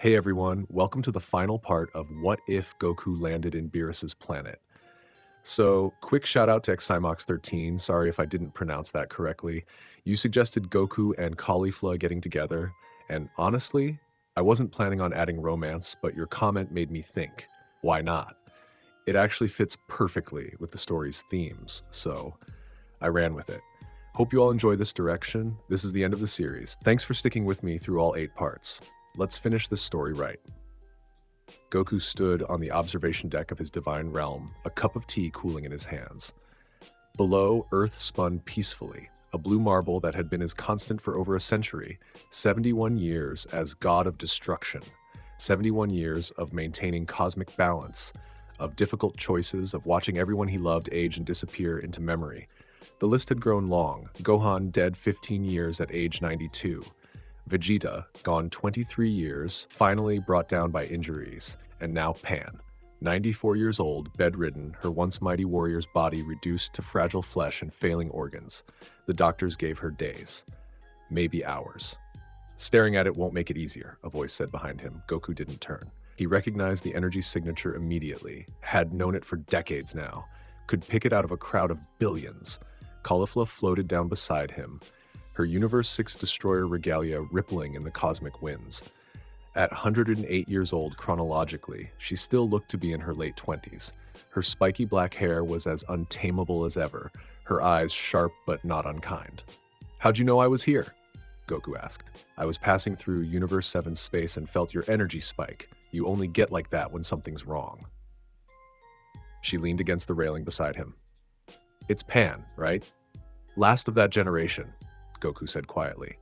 Hey everyone, welcome to the final part of What If Goku Landed in Beerus's Planet. So, quick shout out to Ximox13, sorry if I didn't pronounce that correctly. You suggested Goku and Caulifla getting together, and honestly, I wasn't planning on adding romance, but your comment made me think, why not? It actually fits perfectly with the story's themes, so I ran with it. Hope you all enjoy this direction. This is the end of the series. Thanks for sticking with me through all 8 parts. Let's finish this story right. Goku stood on the observation deck of his divine realm, a cup of tea cooling in his hands. Below, Earth spun peacefully, a blue marble that had been his constant for over a century, 71 years as god of destruction, 71 years of maintaining cosmic balance, of difficult choices, of watching everyone he loved age and disappear into memory. The list had grown long, Gohan dead 15 years at age 92. Vegeta, gone 23 years, finally brought down by injuries, and now Pan, 94 years old, bedridden, her once mighty warrior's body reduced to fragile flesh and failing organs. The doctors gave her days, maybe hours. Staring at it won't make it easier, a voice said behind him. Goku didn't turn. He recognized the energy signature immediately, had known it for decades now, could pick it out of a crowd of billions. Caulifla floated down beside him, her Universe 6 destroyer regalia rippling in the cosmic winds. At 108 years old chronologically, she still looked to be in her late 20s. Her spiky black hair was as untamable as ever, her eyes sharp but not unkind. "How'd you know I was here?" Goku asked. "I was passing through Universe 7 space and felt your energy spike. You only get like that when something's wrong." She leaned against the railing beside him. "It's Pan, right? Last of that generation," Goku said quietly.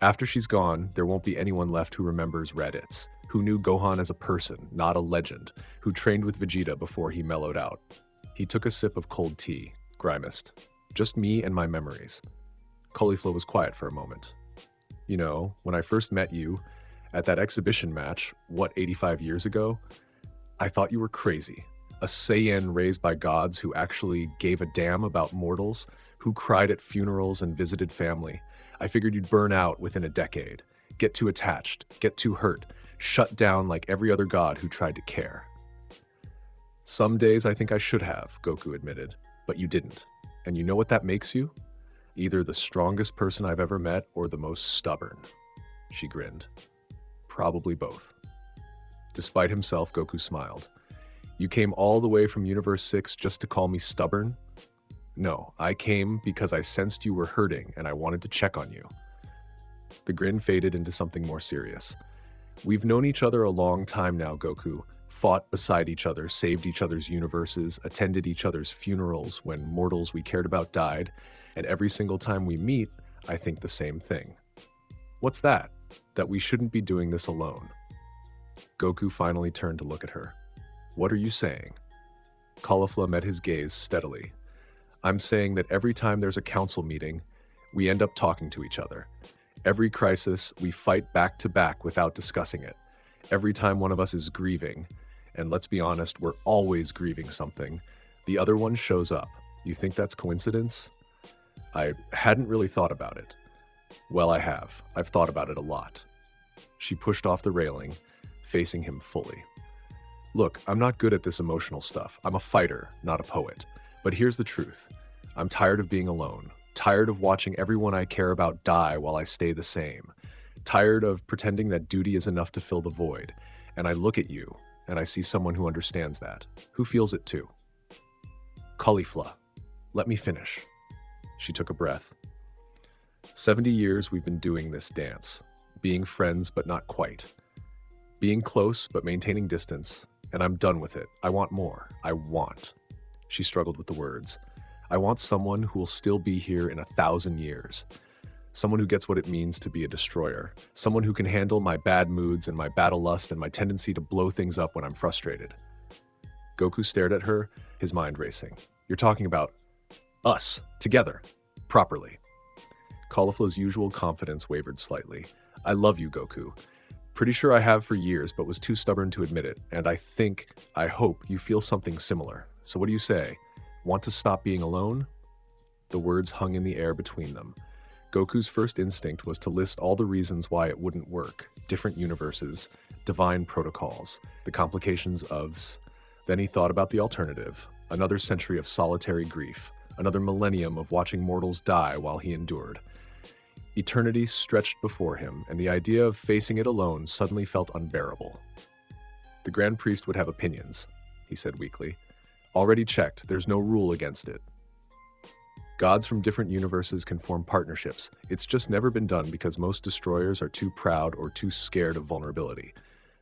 "After she's gone, there won't be anyone left who remembers Raditz, who knew Gohan as a person, not a legend, who trained with Vegeta before he mellowed out." He took a sip of cold tea, grimaced. "Just me and my memories." Caulifla was quiet for a moment. "You know, when I first met you, at that exhibition match, 85 years ago, I thought you were crazy. A Saiyan raised by gods who actually gave a damn about mortals, who cried at funerals and visited family. I figured you'd burn out within a decade, get too attached, get too hurt, shut down like every other god who tried to care." "Some days I think I should have," Goku admitted, "but you didn't. And you know what that makes you? Either the strongest person I've ever met or the most stubborn." She grinned. "Probably both." Despite himself, Goku smiled. "You came all the way from Universe 6 just to call me stubborn?" "No, I came because I sensed you were hurting and I wanted to check on you." The grin faded into something more serious. "We've known each other a long time now, Goku. Fought beside each other, saved each other's universes, attended each other's funerals when mortals we cared about died, and every single time we meet, I think the same thing. What's that? That we shouldn't be doing this alone." Goku finally turned to look at her. "What are you saying?" Caulifla met his gaze steadily. "I'm saying that every time there's a council meeting, we end up talking to each other. Every crisis, we fight back to back without discussing it. Every time one of us is grieving, and let's be honest, we're always grieving something, the other one shows up. You think that's coincidence?" "I hadn't really thought about it." "Well, I have. I've thought about it a lot." She pushed off the railing, facing him fully. "Look, I'm not good at this emotional stuff. I'm a fighter, not a poet. But here's the truth. I'm tired of being alone. Tired of watching everyone I care about die while I stay the same. Tired of pretending that duty is enough to fill the void. And I look at you, and I see someone who understands that, who feels it too." "Caulifla, let me finish." She took a breath. 70 years we've been doing this dance. Being friends, but not quite. Being close, but maintaining distance. And I'm done with it. I want more. I want. She struggled with the words. "I want someone who will still be here in 1,000 years. Someone who gets what it means to be a destroyer. Someone who can handle my bad moods and my battle lust and my tendency to blow things up when I'm frustrated." Goku stared at her, his mind racing. "You're talking about us, together, properly." Caulifla's usual confidence wavered slightly. "I love you, Goku. Pretty sure I have for years, but was too stubborn to admit it, and I hope you feel something similar. So what do you say? Want to stop being alone?" The words hung in the air between them. Goku's first instinct was to list all the reasons why it wouldn't work. Different universes, divine protocols, the complications ofs. Then he thought about the alternative, another century of solitary grief, another millennium of watching mortals die while he endured. Eternity stretched before him, and the idea of facing it alone suddenly felt unbearable. The Grand Priest would have opinions, he said weakly. Already checked, there's no rule against it. Gods from different universes can form partnerships. It's just never been done because most destroyers are too proud or too scared of vulnerability.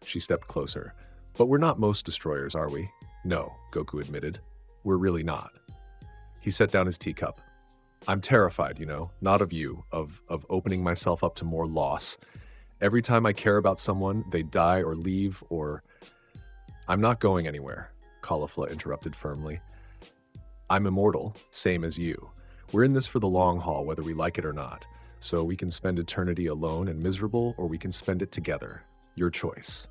She stepped closer. But we're not most destroyers, are we? No, Goku admitted. We're really not. He set down his teacup. I'm terrified, not of you, of opening myself up to more loss. Every time I care about someone, they die or leave or... I'm not going anywhere, Caulifla interrupted firmly. I'm immortal, same as you. We're in this for the long haul, whether we like it or not. So we can spend eternity alone and miserable, or we can spend it together. Your choice.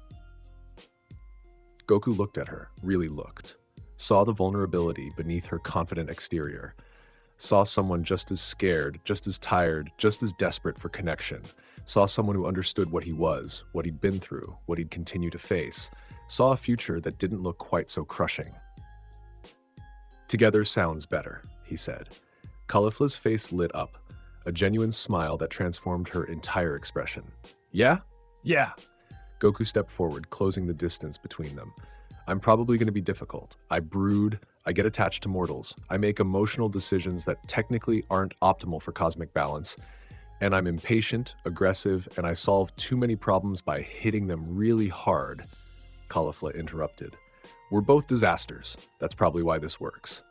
Goku looked at her, really looked. Saw the vulnerability beneath her confident exterior. Saw someone just as scared, just as tired, just as desperate for connection. Saw someone who understood what he was, what he'd been through, what he'd continue to face. Saw a future that didn't look quite so crushing. Together sounds better, he said. Caulifla's face lit up, a genuine smile that transformed her entire expression. Yeah? Yeah! Goku stepped forward, closing the distance between them. I'm probably going to be difficult. I brood, I get attached to mortals, I make emotional decisions that technically aren't optimal for cosmic balance, and I'm impatient, aggressive, and I solve too many problems by hitting them really hard. Caulifla interrupted. We're both disasters. That's probably why this works.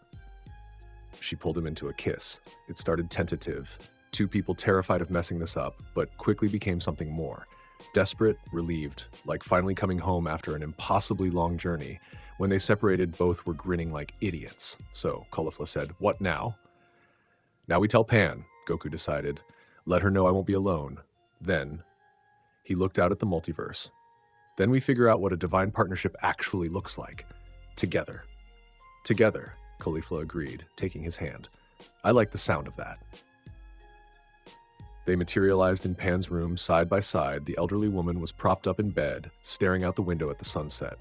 She pulled him into a kiss. It started tentative. Two people terrified of messing this up, but quickly became something more. Desperate, relieved, like finally coming home after an impossibly long journey. When they separated, both were grinning like idiots. So, Caulifla said, what now? Now we tell Pan, Goku decided. Let her know I won't be alone. Then, he looked out at the multiverse. Then we figure out what a divine partnership actually looks like. Together. Together, Caulifla agreed, taking his hand. I like the sound of that. They materialized in Pan's room side by side. The elderly woman was propped up in bed, staring out the window at the sunset.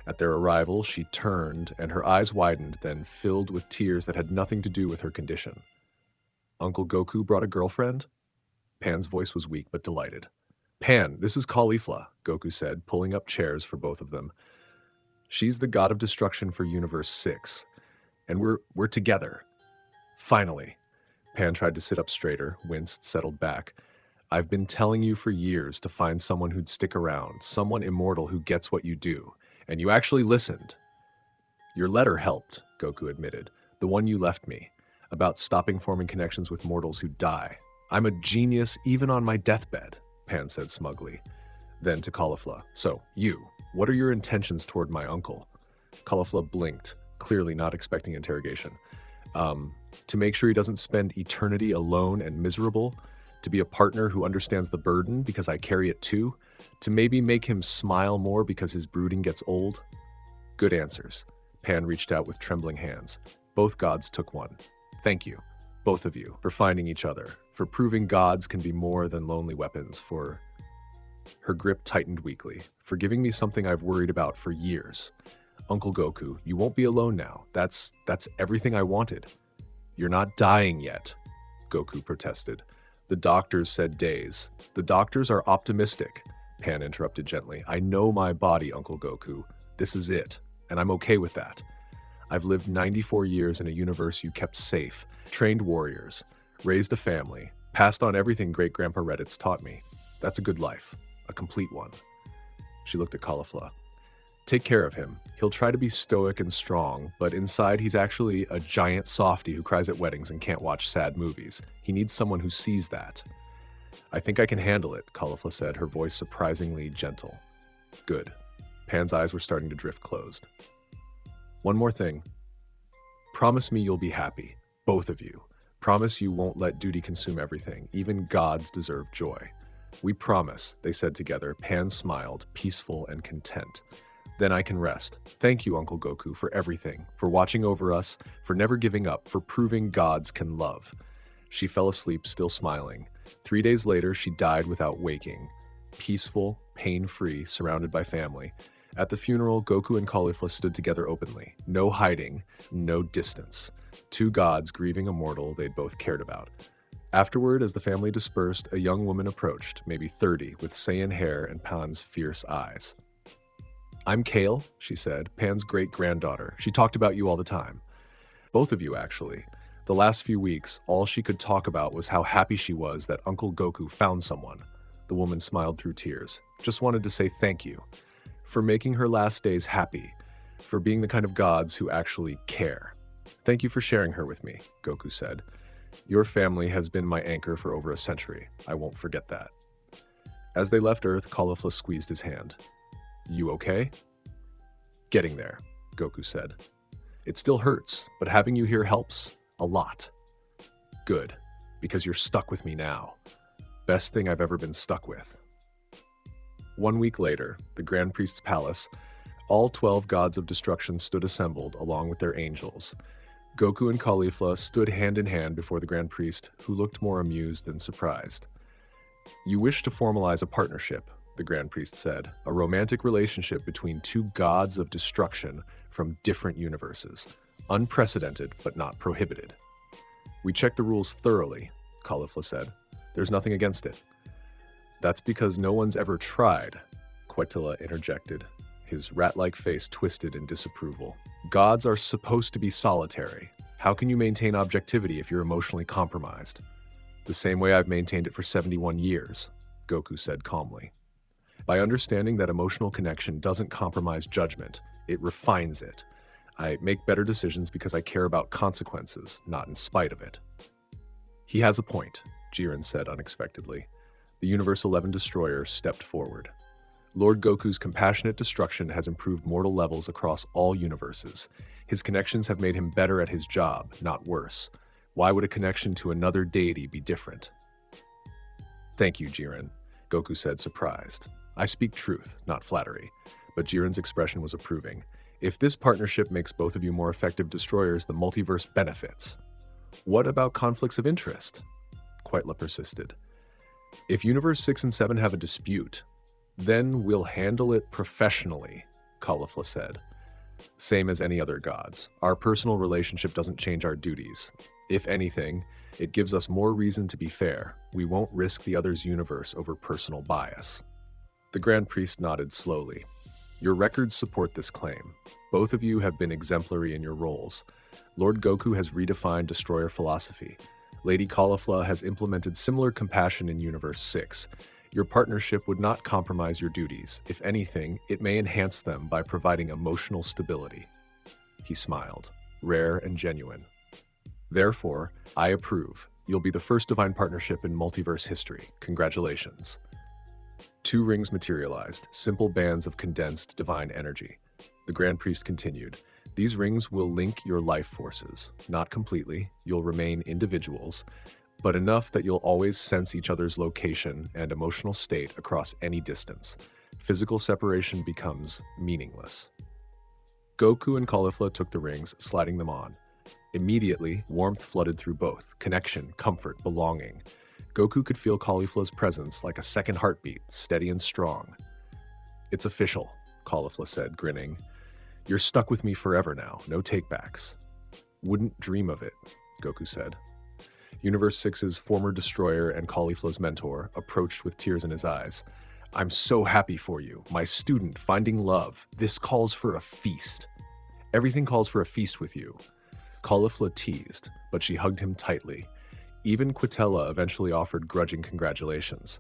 At their arrival, she turned, and her eyes widened, then filled with tears that had nothing to do with her condition. Uncle Goku brought a girlfriend? Pan's voice was weak but delighted. Pan, this is Caulifla, Goku said, pulling up chairs for both of them. She's the god of destruction for Universe 6. And we're together. Finally. Pan tried to sit up straighter, winced, settled back. I've been telling you for years to find someone who'd stick around, someone immortal who gets what you do. And you actually listened. Your letter helped, Goku admitted. The one you left me. About stopping forming connections with mortals who die. I'm a genius even on my deathbed, Pan said smugly. Then to Caulifla. So, you, what are your intentions toward my uncle? Caulifla blinked, clearly not expecting interrogation. To make sure he doesn't spend eternity alone and miserable, to be a partner who understands the burden because I carry it too, to maybe make him smile more because his brooding gets old. Good answers. Pan reached out with trembling hands. Both gods took one. Thank you, both of you, for finding each other, for proving gods can be more than lonely weapons, for... Her grip tightened weakly, for giving me something I've worried about for years. Uncle Goku, you won't be alone now. That's everything I wanted. You're not dying yet, Goku protested. The doctors said days. The doctors are optimistic, Pan interrupted gently. I know my body, Uncle Goku. This is it, and I'm okay with that. I've lived 94 years in a universe you kept safe, trained warriors, raised a family, passed on everything Great-Grandpa Reddit's taught me. That's a good life, a complete one. She looked at Caulifla. Take care of him. He'll try to be stoic and strong, but inside he's actually a giant softie who cries at weddings and can't watch sad movies. He needs someone who sees that. I think I can handle it, Caulifla said, her voice surprisingly gentle. Good. Pan's eyes were starting to drift closed. One more thing. Promise me you'll be happy, both of you. Promise you won't let duty consume everything. Even gods deserve joy. We promise, they said together. Pan smiled, peaceful and content. Then I can rest. Thank you, Uncle Goku, for everything, for watching over us, for never giving up, for proving gods can love. She fell asleep, still smiling. 3 days later, she died without waking. peaceful, pain-free, surrounded by family. At the funeral, Goku and Caulifla stood together openly. No hiding, no distance. Two gods grieving a mortal they'd both cared about. Afterward, as the family dispersed, a young woman approached, maybe 30, with Saiyan hair and Pan's fierce eyes. "I'm Kale," she said, "Pan's great-granddaughter. She talked about you all the time. Both of you, actually. The last few weeks, all she could talk about was how happy she was that Uncle Goku found someone." The woman smiled through tears. "Just wanted to say thank you. For making her last days happy. For being the kind of gods who actually care. Thank you for sharing her with me," Goku said. "Your family has been my anchor for over a century. I won't forget that." As they left Earth, Caulifla squeezed his hand. "You okay?" "Getting there," Goku said. "It still hurts, but having you here helps. A lot." "Good, because you're stuck with me now. Best thing I've ever been stuck with." 1 week later, the Grand Priest's palace, all 12 gods of destruction stood assembled along with their angels. Goku and Caulifla stood hand in hand before the Grand Priest, who looked more amused than surprised. "You wish to formalize a partnership," the Grand Priest said, "a romantic relationship between two gods of destruction from different universes. Unprecedented, but not prohibited." "We checked the rules thoroughly," Caulifla said. "There's nothing against it." "That's because no one's ever tried," Quetilla interjected, his rat-like face twisted in disapproval. "Gods are supposed to be solitary. How can you maintain objectivity if you're emotionally compromised?" "The same way I've maintained it for 71 years, Goku said calmly. "By understanding that emotional connection doesn't compromise judgment, it refines it. I make better decisions because I care about consequences, not in spite of it." "He has a point," Jiren said unexpectedly. The Universe 11 destroyer stepped forward. "Lord Goku's compassionate destruction has improved mortal levels across all universes. His connections have made him better at his job, not worse. Why would a connection to another deity be different?" "Thank you, Jiren," Goku said, surprised. "I speak truth, not flattery." But Jiren's expression was approving. "If this partnership makes both of you more effective destroyers, the multiverse benefits." "What about conflicts of interest?" Quetla persisted. "If Universe 6 and 7 have a dispute, then we'll handle it professionally," Caulifla said. "Same as any other gods. Our personal relationship doesn't change our duties. If anything, it gives us more reason to be fair. We won't risk the other's universe over personal bias." The Grand Priest nodded slowly. "Your records support this claim. Both of you have been exemplary in your roles. Lord Goku has redefined destroyer philosophy. Lady Caulifla has implemented similar compassion in Universe 6. Your partnership would not compromise your duties. If anything, it may enhance them by providing emotional stability." He smiled, rare and genuine. "Therefore, I approve. You'll be the first divine partnership in multiverse history. Congratulations." 2 rings materialized, simple bands of condensed divine energy. The Grand Priest continued. "These rings will link your life forces. Not completely, you'll remain individuals, but enough that you'll always sense each other's location and emotional state across any distance. Physical separation becomes meaningless." Goku and Caulifla took the rings, sliding them on. Immediately, warmth flooded through both, connection, comfort, belonging. Goku could feel Caulifla's presence like a second heartbeat, steady and strong. "It's official," Caulifla said, grinning. "You're stuck with me forever now, no takebacks." "Wouldn't dream of it," Goku said. Universe 6's former destroyer and Caulifla's mentor approached with tears in his eyes. "I'm so happy for you, my student, finding love. This calls for a feast." "Everything calls for a feast with you." Caulifla teased, but she hugged him tightly. Even Quetella eventually offered grudging congratulations.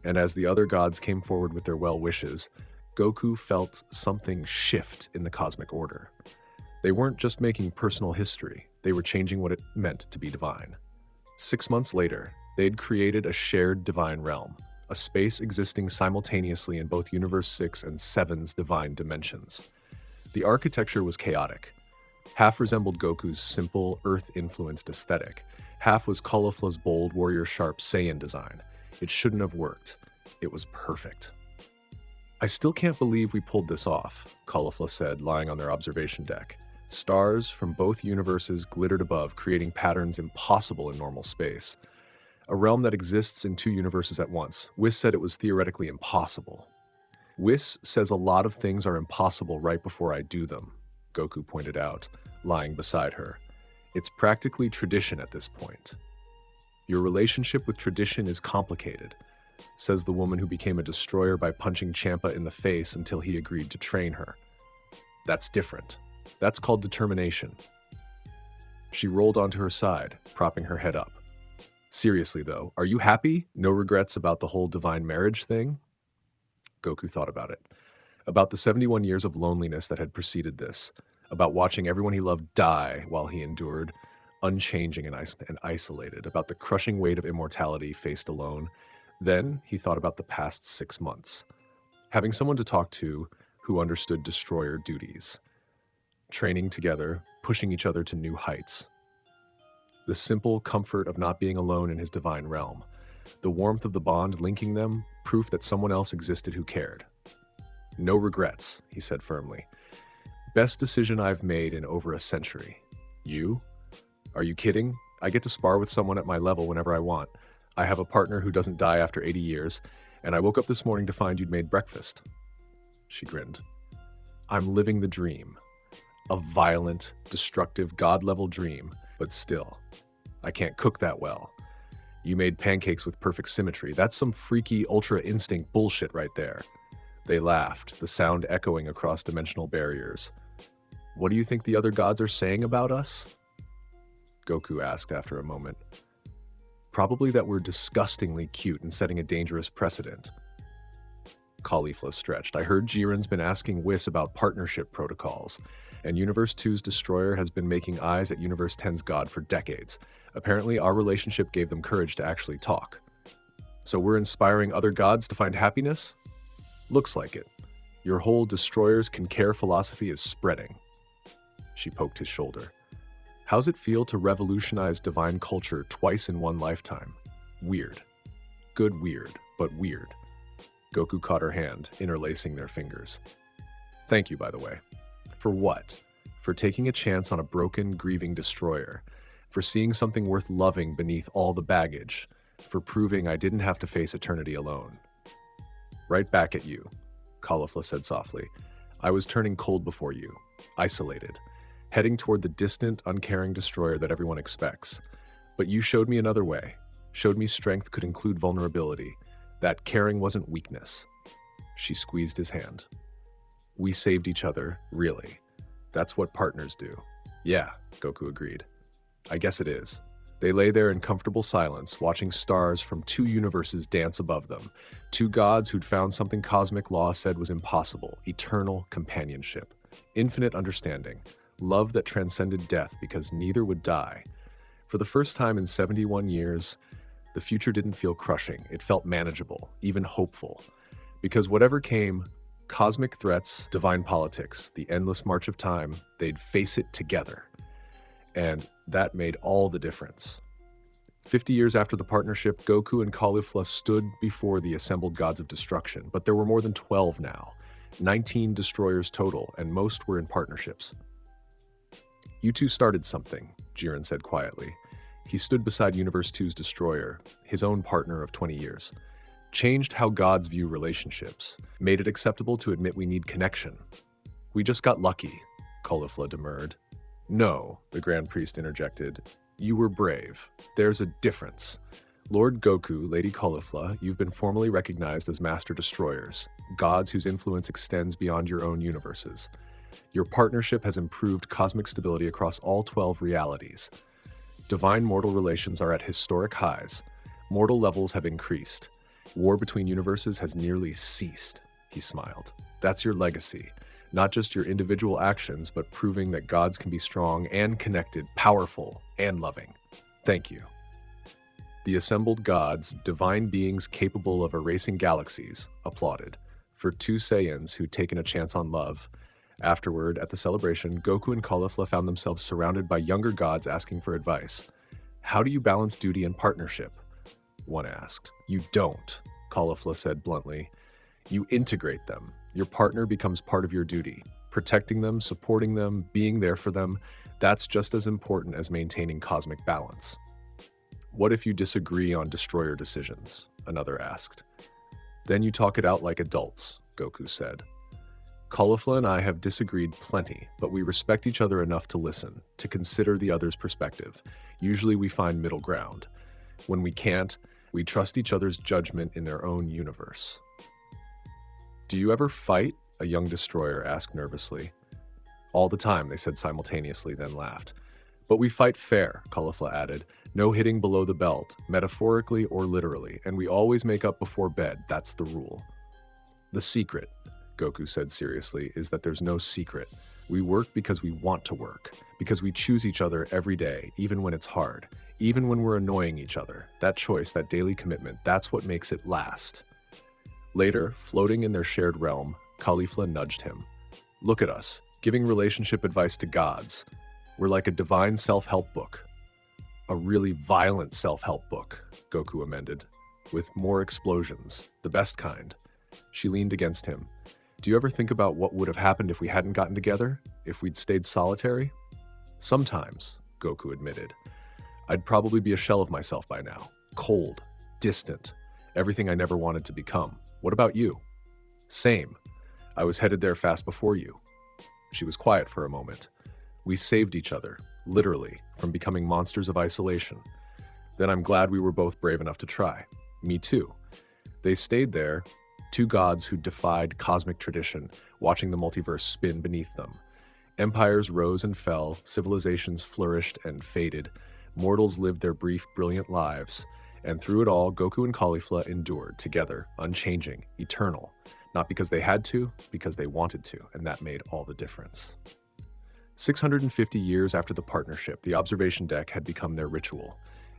And as the other gods came forward with their well wishes, Goku felt something shift in the cosmic order. They weren't just making personal history, they were changing what it meant to be divine. 6 months later, they'd created a shared divine realm, a space existing simultaneously in both Universe 6 and 7's divine dimensions. The architecture was chaotic. Half resembled Goku's simple, Earth-influenced aesthetic. Half was Caulifla's bold, warrior-sharp Saiyan design. It shouldn't have worked. It was perfect. "I still can't believe we pulled this off," Caulifla said, lying on their observation deck. Stars from both universes glittered above, creating patterns impossible in normal space. a realm that exists in two universes at once. Whis said it was theoretically impossible. Whis says a lot of things are impossible right before I do them, Goku pointed out, lying beside her. It's practically tradition at this point. Your relationship with tradition is complicated, says the woman who became a destroyer by punching Champa in the face until he agreed to train her. That's different. That's called determination. She rolled onto her side, propping her head up. Seriously though, are you happy? No regrets about the whole divine marriage thing? Goku thought about it. About the 71 years of loneliness that had preceded this. About watching everyone he loved die while he endured, unchanging and isolated. About the crushing weight of immortality faced alone. Then he thought about the past 6 months. Having someone to talk to who understood destroyer duties. Training together, pushing each other to new heights. The simple comfort of not being alone in his divine realm. The warmth of the bond linking them, proof that someone else existed who cared. No regrets, he said firmly. Best decision I've made in over a century. You? Are you kidding? I get to spar with someone at my level whenever I want. I have a partner who doesn't die after 80 years, and I woke up this morning to find you'd made breakfast. She grinned. I'm living the dream. A violent, destructive, God-level dream, but still, I can't cook that well. You made pancakes with perfect symmetry. That's some freaky ultra instinct bullshit right there. They laughed, the sound echoing across dimensional barriers. What do you think the other gods are saying about us? Goku asked after a moment. Probably that we're disgustingly cute and setting a dangerous precedent. Caulifla stretched. I heard Jiren's been asking Whis about partnership protocols, and Universe 2's destroyer has been making eyes at Universe 10's god for decades. Apparently, our relationship gave them courage to actually talk. So we're inspiring other gods to find happiness? Looks like it. Your whole destroyers can care philosophy is spreading. She poked his shoulder. How's it feel to revolutionize divine culture twice in one lifetime? Weird. Good weird, but weird. Goku caught her hand, interlacing their fingers. Thank you, by the way. For what? For taking a chance on a broken, grieving destroyer. For seeing something worth loving beneath all the baggage. For proving I didn't have to face eternity alone. Right back at you, Caulifla said softly. I was turning cold before you, isolated, heading toward the distant, uncaring destroyer that everyone expects. But you showed me another way, showed me strength could include vulnerability, that caring wasn't weakness. She squeezed his hand. We saved each other, really. That's what partners do. Yeah, Goku agreed. I guess it is. They lay there in comfortable silence, watching stars from two universes dance above them. Two gods who'd found something cosmic law said was impossible, eternal companionship, infinite understanding, love that transcended death because neither would die. For the first time in 71 years, the future didn't feel crushing. It felt manageable, even hopeful. Because whatever came, cosmic threats, divine politics, the endless march of time, they'd face it together. And that made all the difference. 50 years after the partnership, Goku and Caulifla stood before the assembled gods of destruction, but there were more than 12 now, 19 destroyers total, and most were in partnerships. You two started something, Jiren said quietly. He stood beside Universe 2's destroyer, his own partner of 20 years. Changed how gods view relationships, made it acceptable to admit we need connection. We just got lucky, Caulifla demurred. No, the Grand Priest interjected. You were brave. There's a difference. Lord Goku, Lady Caulifla, you've been formally recognized as Master Destroyers, gods whose influence extends beyond your own universes. Your partnership has improved cosmic stability across all 12 realities. Divine-mortal relations are at historic highs. Mortal levels have increased. War between universes has nearly ceased, he smiled. That's your legacy. Not just your individual actions, but proving that gods can be strong and connected, powerful and loving. Thank you. The assembled gods, divine beings capable of erasing galaxies, applauded. For two Saiyans who'd taken a chance on love. Afterward, at the celebration, Goku and Caulifla found themselves surrounded by younger gods asking for advice. How do you balance duty and partnership? One asked. You don't, Caulifla said bluntly. You integrate them. Your partner becomes part of your duty. Protecting them, supporting them, being there for them, that's just as important as maintaining cosmic balance. What if you disagree on destroyer decisions? Another asked. Then you talk it out like adults, Goku said. Caulifla and I have disagreed plenty, but we respect each other enough to listen, to consider the other's perspective. Usually we find middle ground. When we can't, we trust each other's judgment in their own universe. Do you ever fight? A young destroyer asked nervously. All the time, they said simultaneously, then laughed. But we fight fair, Caulifla added. No hitting below the belt, metaphorically or literally, and we always make up before bed. That's the rule. The secret, Goku said seriously, is that there's no secret. We work because we want to work, because we choose each other every day, even when it's hard, even when we're annoying each other. That choice, that daily commitment, that's what makes it last. Later, floating in their shared realm, Caulifla nudged him. Look at us, giving relationship advice to gods. We're like a divine self-help book. A really violent self-help book, Goku amended, with more explosions, the best kind. She leaned against him. Do you ever think about what would have happened if we hadn't gotten together? If we'd stayed solitary? Sometimes, Goku admitted. I'd probably be a shell of myself by now. Cold, distant, everything I never wanted to become. What about you? Same. I was headed there fast before you. She was quiet for a moment. We saved each other, literally, from becoming monsters of isolation. Then I'm glad we were both brave enough to try. Me too. They stayed there, two gods who defied cosmic tradition, watching the multiverse spin beneath them. Empires rose and fell, civilizations flourished and faded, mortals lived their brief, brilliant lives, and through it all, Goku and Caulifla endured, together, unchanging, eternal. Not because they had to, because they wanted to, and that made all the difference. 650 years after the partnership, the observation deck had become their ritual.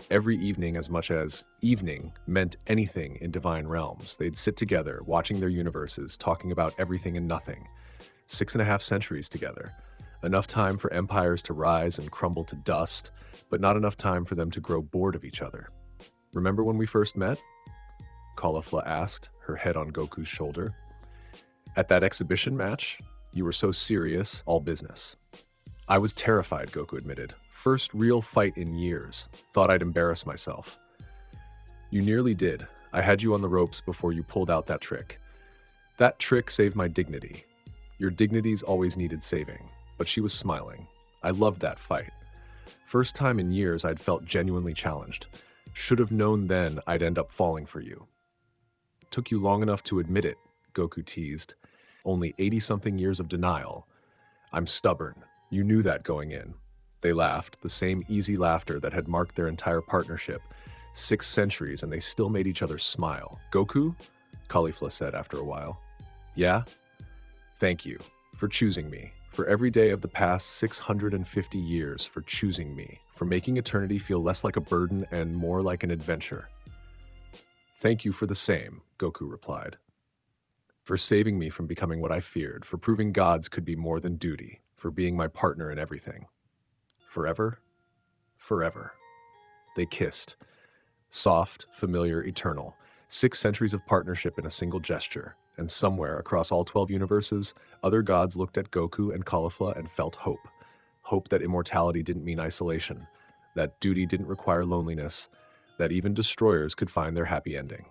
Every evening, as much as evening meant anything in divine realms, they'd sit together, watching their universes, talking about everything and nothing. 6.5 centuries together. Enough time for empires to rise and crumble to dust, but not enough time for them to grow bored of each other. Remember when we first met? Caulifla asked, her head on Goku's shoulder. At that exhibition match, you were so serious, all business. I was terrified, Goku admitted. First real fight in years. Thought I'd embarrass myself. You nearly did. I had you on the ropes before you pulled out that trick. That trick saved my dignity. Your dignity's always needed saving. But she was smiling. I loved that fight. First time in years I'd felt genuinely challenged. Should have known then I'd end up falling for you. Took you long enough to admit it, Goku teased. Only 80-something years of denial. I'm stubborn. You knew that going in. They laughed, the same easy laughter that had marked their entire partnership. 6 centuries, and they still made each other smile. Goku? Caulifla said after a while. Yeah? Thank you for choosing me. For every day of the past 650 years, for choosing me. For making eternity feel less like a burden and more like an adventure. Thank you for the same, Goku replied. For saving me from becoming what I feared, for proving gods could be more than duty, for being my partner in everything. Forever? Forever. They kissed. Soft, familiar, eternal. 6 centuries of partnership in a single gesture. And somewhere across all 12 universes, other gods looked at Goku and Caulifla and felt hope. Hope that immortality didn't mean isolation, that duty didn't require loneliness, that even destroyers could find their happy ending.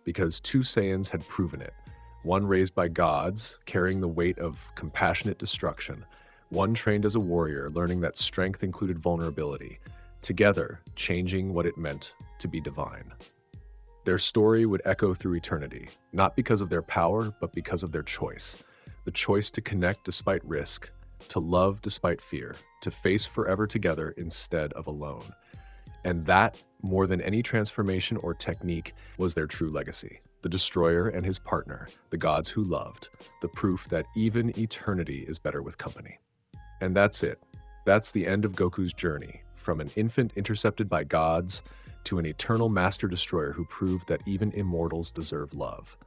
Because 2 Saiyans had proven it. One raised by gods, carrying the weight of compassionate destruction. One trained as a warrior, learning that strength included vulnerability. Together, changing what it meant to be divine. Their story would echo through eternity, not because of their power, but because of their choice. The choice to connect despite risk, to love despite fear, to face forever together instead of alone. And that, more than any transformation or technique, was their true legacy. The destroyer and his partner, the gods who loved, the proof that even eternity is better with company. And that's it. That's the end of Goku's journey, from an infant intercepted by gods to an eternal master destroyer who proved that even immortals deserve love.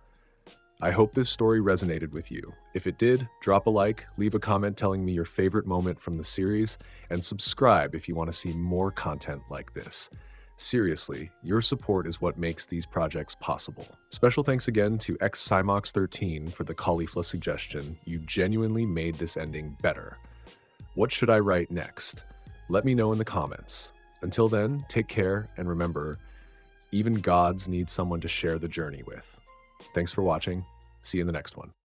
I hope this story resonated with you. If it did, drop a like, leave a comment telling me your favorite moment from the series, and subscribe if you want to see more content like this. Seriously, your support is what makes these projects possible. Special thanks again to xcymox13 for the Caulifla suggestion. You genuinely made this ending better. What should I write next? Let me know in the comments. Until then, take care and remember, even gods need someone to share the journey with. Thanks for watching. See you in the next one.